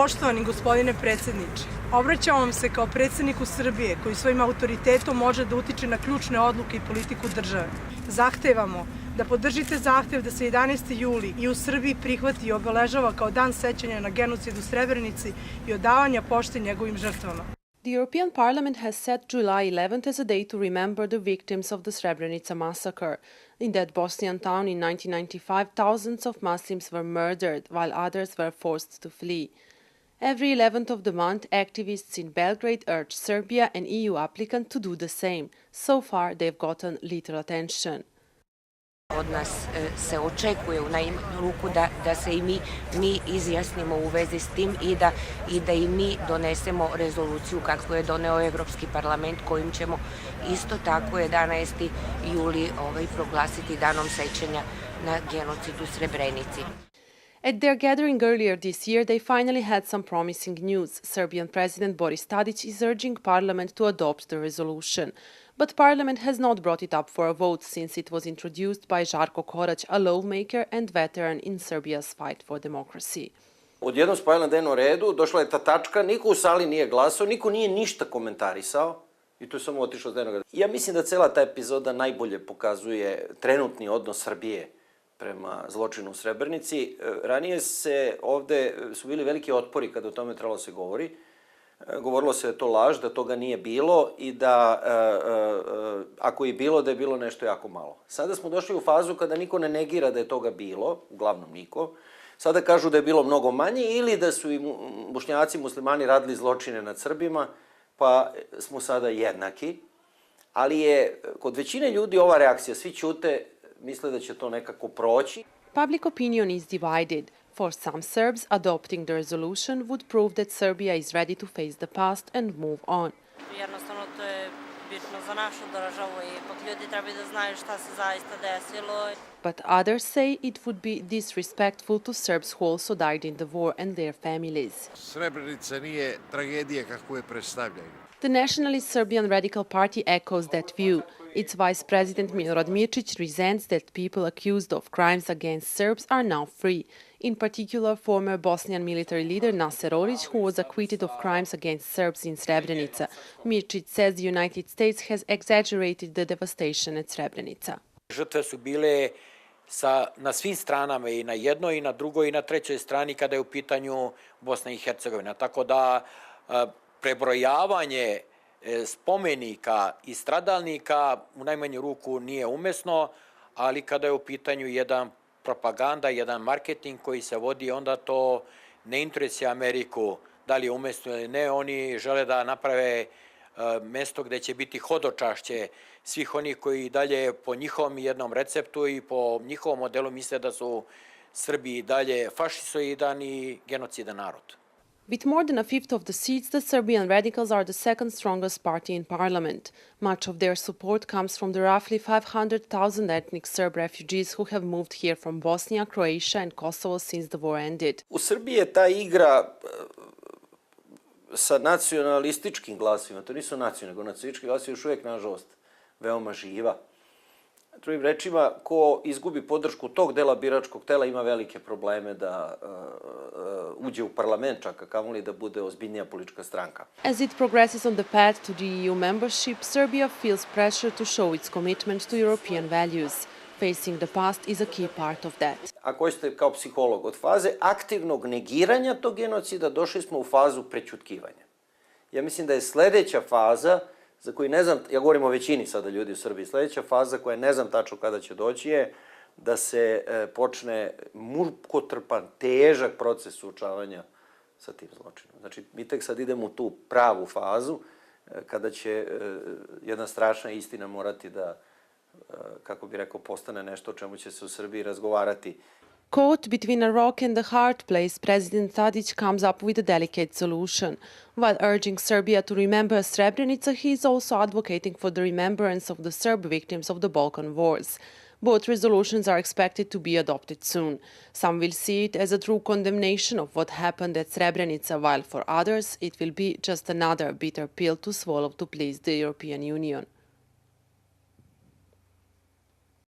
Poštovani gospodine predsjedniče, obraćam vam se kao predsjedniku Srbije koji svojim autoritetom može da utiče na ključne odluke i politiku države. Zahtevamo da podržite zahtev da se 11. juli i u Srbiji prihvati i obeležava kao dan sećanja na genocid u Srebrenici i odavanja pošte njegovim žrtvama. The European Parliament has set July 11th as a day to remember the victims of the Srebrenica massacre. In that Bosnian town in 1995, thousands of Muslims were murdered, while others were forced to flee. Every 11th of the month, activists in Belgrade urge Serbia and EU applicants to do the same. So far, they've gotten little attention. Od nas se očekuje u najmanju ruku da se i mi izjasnimo u vezi s tim i da i mi donesemo rezoluciju kako je doneo Evropski parlament, kojim ćemo isto tako 11. juli proglasiti danom sećanja na genocid u Srebrenici. At their gathering earlier this year, they finally had some promising news. Serbian President Boris Tadić is urging Parliament to adopt the resolution. But Parliament has not brought it up for a vote since it was introduced by Žarko Korać, a lawmaker and veteran in Serbia's fight for democracy. Odjednom spojila na dnevnom redu, došla je ta tačka, niko u sali nije glasao, niko nije ništa komentarisao i to je samo otišlo s dnevnog reda. Ja mislim da cela ta epizoda najbolje pokazuje trenutni odnos Srbije prema zločinu u Srebrenici. Ranije ovde su bili veliki otpori kada o tome trebalo se govori. Govorilo se da je to laž, da toga nije bilo i da ako je bilo, da je bilo nešto jako malo. Sada smo došli u fazu kada niko ne negira da je toga bilo, uglavnom niko. Sada kažu da je bilo mnogo manje ili da su i Bošnjaci, muslimani radili zločine nad Srbima, pa smo sada jednaki. Ali je kod većine ljudi ova reakcija, svi ćute, misle da će to nekako proći. Public opinion is divided. For some Serbs, adopting the resolution would prove that Serbia is ready to face the past and move on. Jednostavno to je bitno za našu državu i ipak ljudi trebaju da znaju šta se zaista desilo. But others say it would be disrespectful to Serbs who also died in the war and their families. Srebrenica nije tragedija kako je predstavljaju. The Nationalist Serbian Radical Party echoes that view. Its vice president Milorad Mirčić resents that people accused of crimes against Serbs are now free. In particular, former Bosnian military leader Naser Orić, who was acquitted of crimes against Serbs in Srebrenica. Mirčić says the United States has exaggerated the devastation at Srebrenica. Žrtve su bile na svim stranama, i na jednoj, i na drugoj, i na trećoj strani kada je u pitanju Bosna i Hercegovina. Tako da prebrojavanje spomenika i stradalnika u najmanju ruku nije umesno, ali kada je u pitanju jedan propaganda, jedan marketing koji se vodi, onda to ne interesuje Ameriku da li je umesno ili ne. Oni žele da naprave mesto gde će biti hodočašće svih onih koji dalje po njihovom jednom receptu i po njihovom modelu misle da su Srbi dalje fašisoidan i genocidan narod. With more than a fifth of the seats, the Serbian radicals are the second strongest party in parliament. Much of their support comes from the roughly 500,000 ethnic Serb refugees who have moved here from Bosnia, Croatia and Kosovo since the war ended. U Srbiji je ta igra sa nacionalističkim glasovima, to nisu nacionalni, nego nacionalistički glasovi još uvijek, nažalost, veoma živa. Drugim rečima, ko izgubi podršku tog dela biračkog tela ima velike probleme da uđe u parlament, čak a kamoli da bude ozbiljnija politička stranka. As it progresses on the path to the EU membership, Serbia feels pressure to show its commitment to European values. Facing the past is a key part of that. Ako hoćete kao psiholog, od faze aktivnog negiranja tog genocida došli smo u fazu prećutkivanja. Ja mislim da je sledeća faza, za koju ne znam, ja govorim o većini sada ljudi u Srbiji, sledeća faza koja ne znam tačno kada će doći je da se počne mukotrpan, težak proces suočavanja sa tim zločinom. Znači, mi tek sad idemo u tu pravu fazu kada će jedna strašna istina morati da, kako bi rekao, postane nešto o čemu će se u Srbiji razgovarati. Caught between a rock and a hard place, President Tadić comes up with a delicate solution. While urging Serbia to remember Srebrenica, he is also advocating for the remembrance of the Serb victims of the Balkan Wars. Both resolutions are expected to be adopted soon. Some will see it as a true condemnation of what happened at Srebrenica, while for others it will be just another bitter pill to swallow to please the European Union.